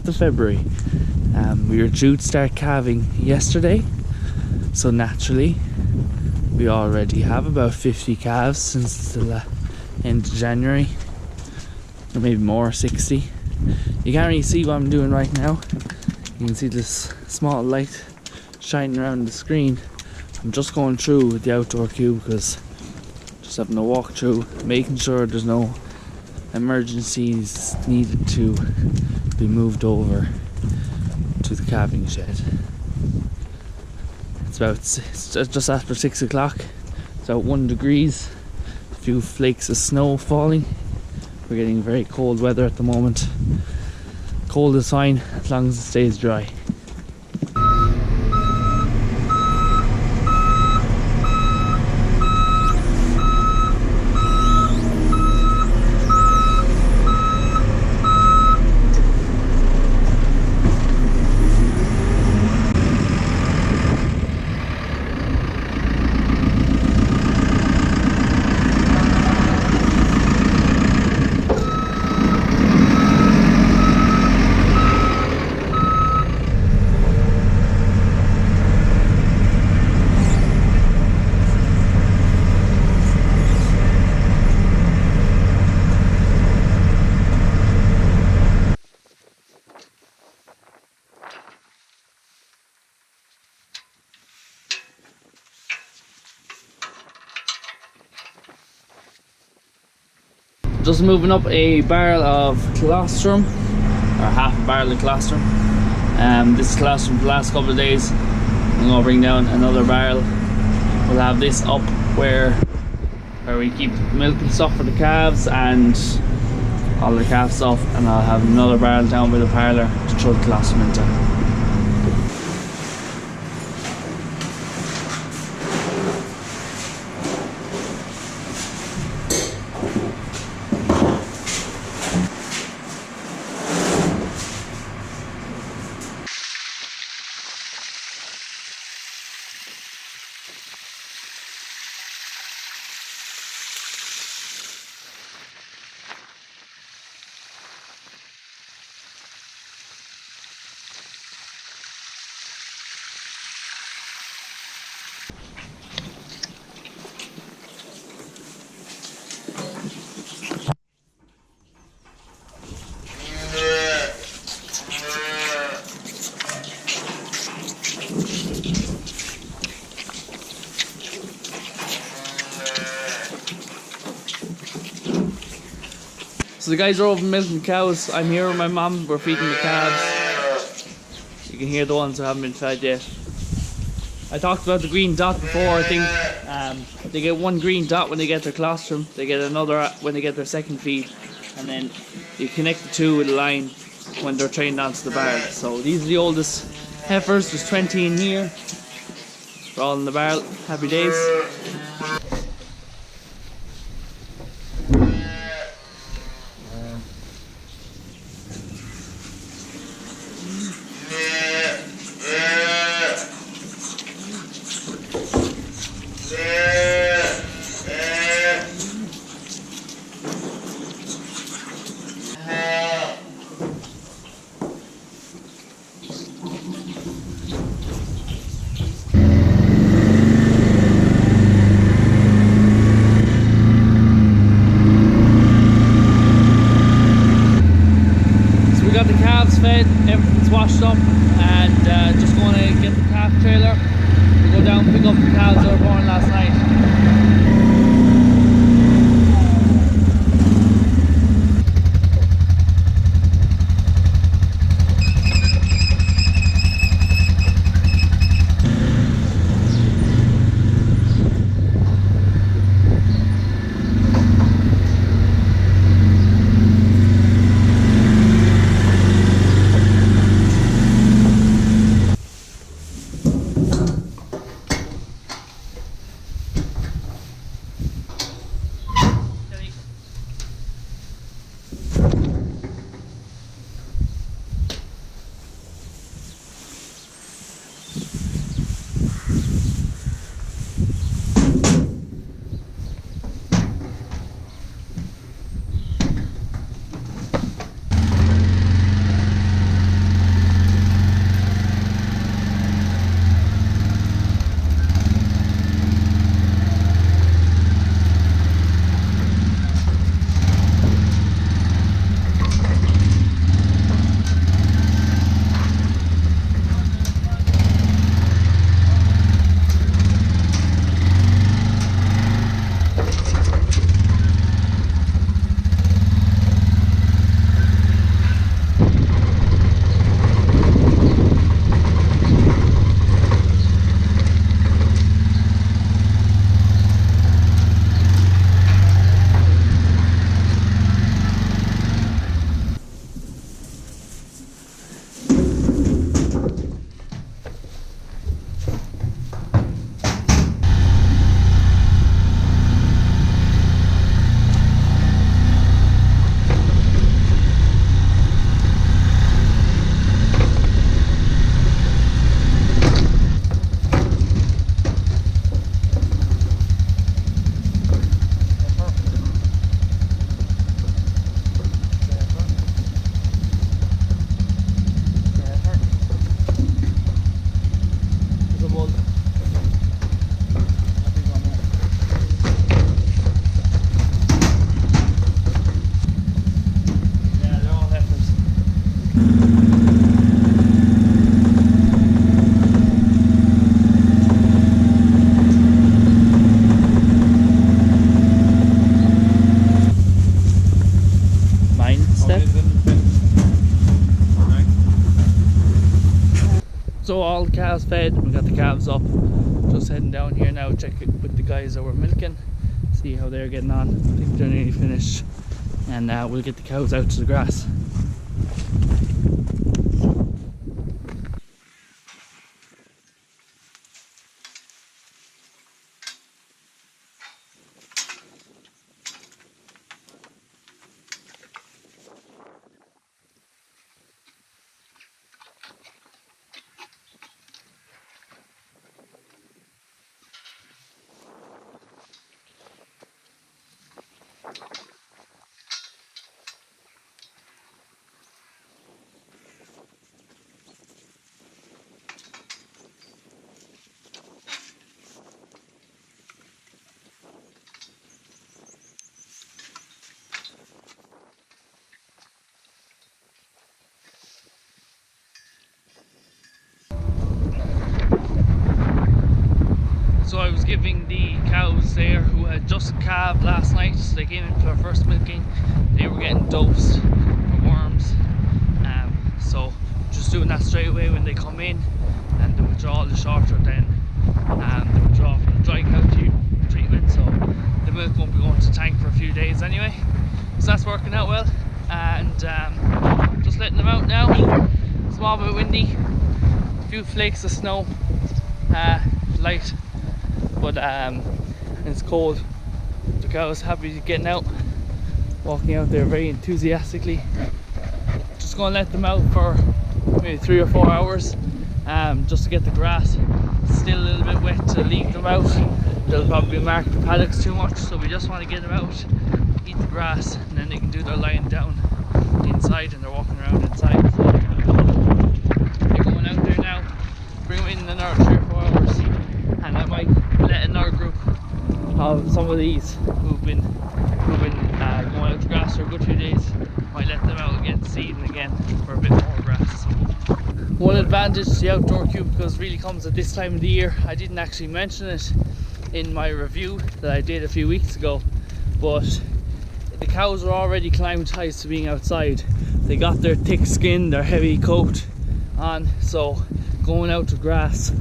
4th of February. We were due to start calving yesterday, so naturally we already have about 50 calves since the end of January, or maybe more, 60. You can't really see what I'm doing right now. You can see this small light shining around the screen. I'm just going through with the outdoor queue because just having a walk through, making sure there's no emergencies needed to be moved over to the calving shed. It's just after 6 o'clock. It's about 1 degrees, a few flakes of snow falling. We're getting very cold weather at the moment. Cold is fine as long as it stays dry. Just moving up a barrel of colostrum, or half a barrel of colostrum. This is colostrum for the last couple of days. I'm going to bring down another barrel. We'll have this up where we keep milk and stuff for the calves and all the calf stuff, and I'll have another barrel down by the parlour to throw the colostrum into. So the guys are over milking cows. I'm here with my mum. We're feeding the calves. You can hear the ones who haven't been fed yet. I talked about the green dot before. I think they get one green dot when they get their colostrum. They get another when they get their second feed, and then you connect the two with a line when they're trained onto the barrel. So these are the oldest heifers. There's 20 in here. They're all in the barrel. Happy days. Fed, everything's washed up, and just going to get the calf trailer to go down and pick up the calves that were born last night. So all the calves fed, we got the calves up. Just heading down here now, check it with the guys that we're milking, see how they're getting on. I think they're nearly finished, and we'll get the cows out to the grass. So I was giving the cows there who had just calved last night, so they came in for their first milking. They were getting dosed for worms, so just doing that straight away when they come in, and the withdrawal is shorter than the withdrawal from the dry cow treatment, so the milk won't be going to tank for a few days anyway. So that's working out well, and just letting them out now. It's a small bit windy, a few flakes of snow, light, but it's cold. The cows happy getting out, walking out there very enthusiastically. Just going to let them out for maybe 3 or 4 hours, just to get the grass still a little bit wet to leave them out. They'll probably mark the paddocks too much, so we just want to get them out, eat the grass, and then they can do their lying down inside, and they're walking around inside. So they're going out there now, bring them in another 3 or 4 hours, and I might let another group of some of these who've been going out to grass for a good few days, might let them out again, seeding again for a bit more grass. One advantage to the outdoor cubicles really comes at this time of the year. I didn't actually mention it in my review that I did a few weeks ago, but the cows are already acclimatized to being outside. They got their thick skin, their heavy coat on, so going out to grass,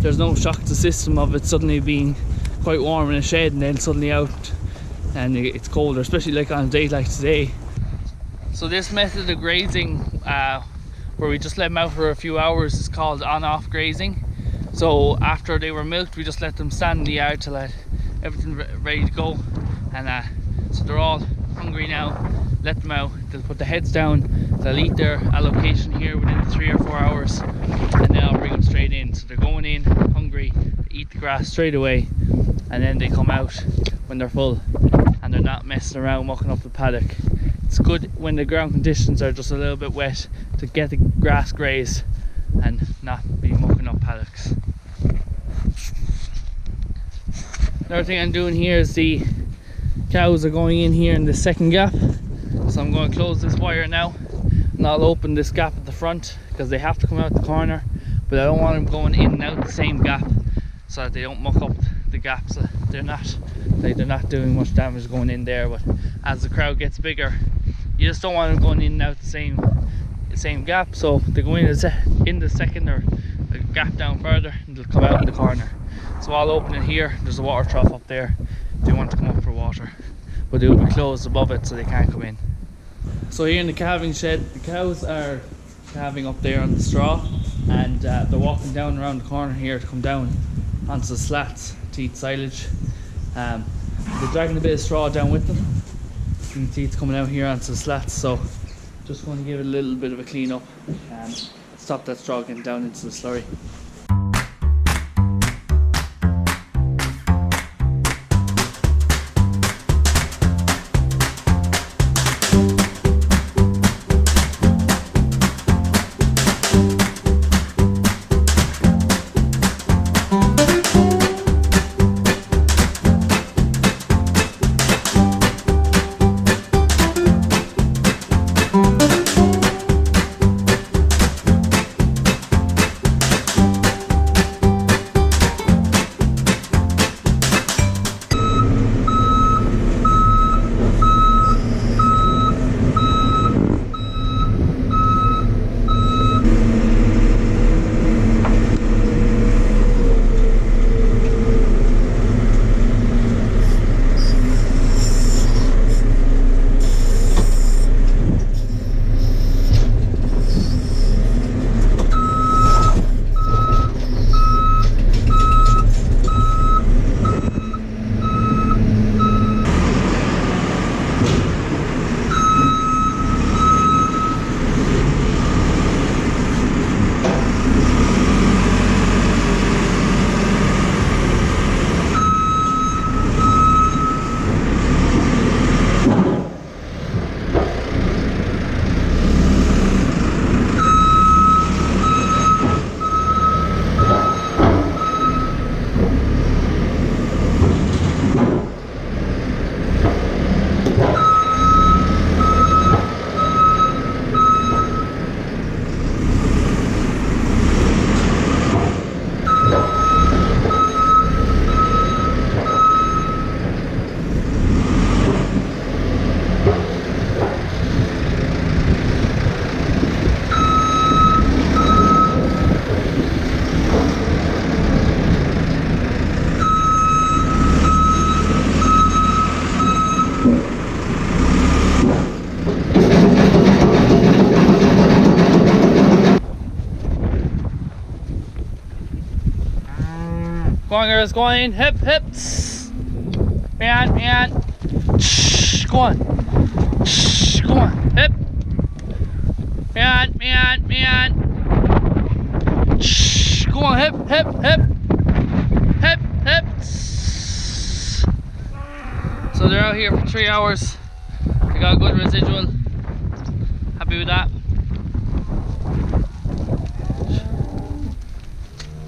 there's no shock to the system of it suddenly being quite warm in a shed and then suddenly out and it's colder, especially like on a day like today. So this method of grazing, where we just let them out for a few hours, is called on-off grazing. So after they were milked, we just let them stand in the yard till everything ready to go, and so they're all hungry now. Let them out, they'll put the heads down, they'll eat their allocation here within 3 or 4 hours, and then I'll bring them straight in. So they're going in hungry, eat the grass straight away, and then they come out when they're full and they're not messing around mucking up the paddock. It's good when the ground conditions are just a little bit wet to get the grass grazed and not be mucking up paddocks. Another thing I'm doing here is the cows are going in here in the second gap, so I'm going to close this wire now and I'll open this gap at the front because they have to come out the corner, but I don't want them going in and out the same gap so that they don't muck up the gaps. They're not doing much damage going in there, but as the crowd gets bigger, you just don't want them going in and out the same gap, so they go in the second or a gap down further and they'll come out in the corner. So I'll open it here. There's a water trough up there if they want to come up for water, but it will be closed above it so they can't come in. So here in the calving shed, the cows are calving up there on the straw, and they're walking down around the corner here to come down onto the slats to eat silage. They're dragging a bit of straw down with them. You can see it's coming out here onto the slats, so just going to give it a little bit of a clean up and stop that straw getting down into the slurry. Go on, girls, go on in. Hip, hip. Man, man. Shh, go on. Shh, go on. Hip. Man, man, man. Shh, go on, hip, hip, hip. Hip, hip. So they're out here for 3 hours. They got a good residual. Happy with that.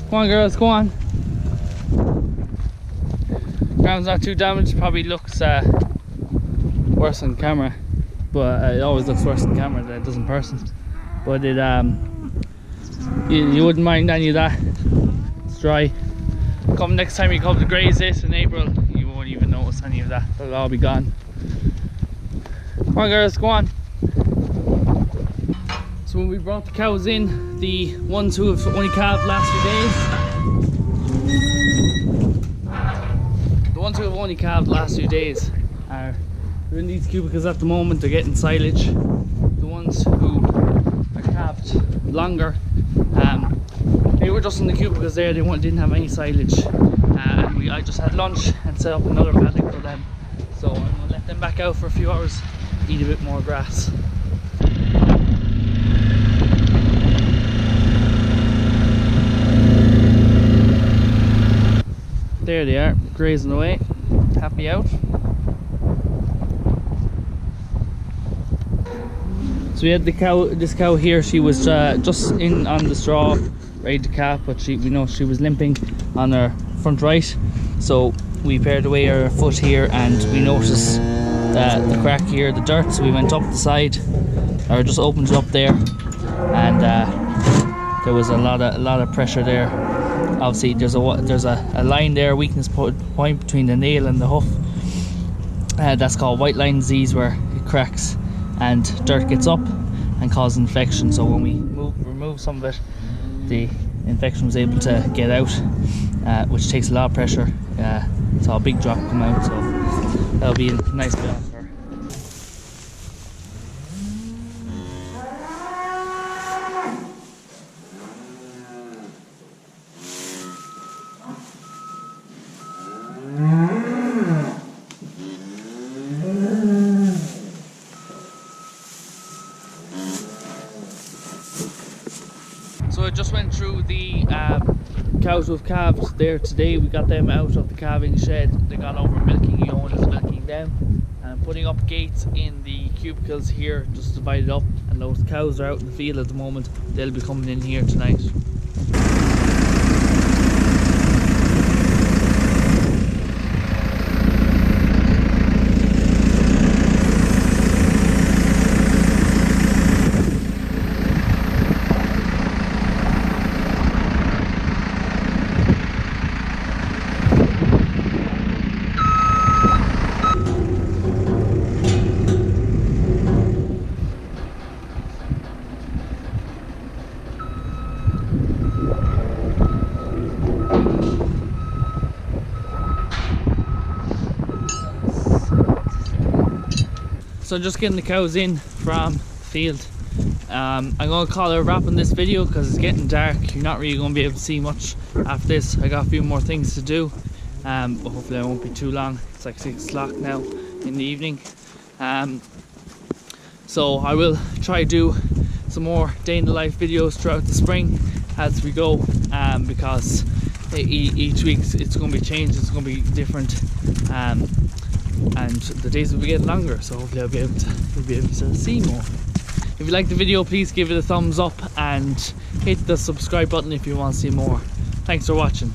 Go on, girls, go on. Ground's not too damaged, probably looks worse on camera, but it always looks worse on camera than it does in person. But it you wouldn't mind any of that. It's dry. Come next time you come to graze this in April, you won't even notice any of that. It'll all be gone. Come on, girls, go on. So when we brought the cows in, the ones who have only calved last few days, are they're in these cubicles at the moment. They're getting silage. The ones who are calved longer, they were just in the cubicles there. They didn't have any silage, and I just had lunch and set up another paddock for them. So I'm gonna let them back out for a few hours, eat a bit more grass. There they are, grazing away, happy out. So we had this cow here. She was just in on the straw, ready to calf, but we know she was limping on her front right. So we pared away her foot here, and we noticed the crack here, the dirt. So we went up the side, or just opened it up there, and there was a lot of pressure there. Obviously there's a line there, weakness point between the nail and the hoof. That's called white line disease, where it cracks and dirt gets up and causes infection. So when we remove some of it, the infection was able to get out, which takes a lot of pressure. Saw a big drop come out, so that'll be a nice bit off her. So I just went through the cows who've calved there today. We got them out of the calving shed. They got over milking. Eoin is milking them and putting up gates in the cubicles here, just divided up. And those cows are out in the field at the moment. They'll be coming in here tonight. So just getting the cows in from the field. I'm going to call it a wrap on this video because it's getting dark. You're not really going to be able to see much after this. I got a few more things to do, but hopefully I won't be too long. It's like 6 o'clock now in the evening. So I will try to do some more day in the life videos throughout the spring as we go, because each week it's going to be changed, it's going to be different, and the days will be getting longer, so hopefully you'll be able to see more. If you like the video, please give it a thumbs up and hit the subscribe button if you want to see more. Thanks for watching.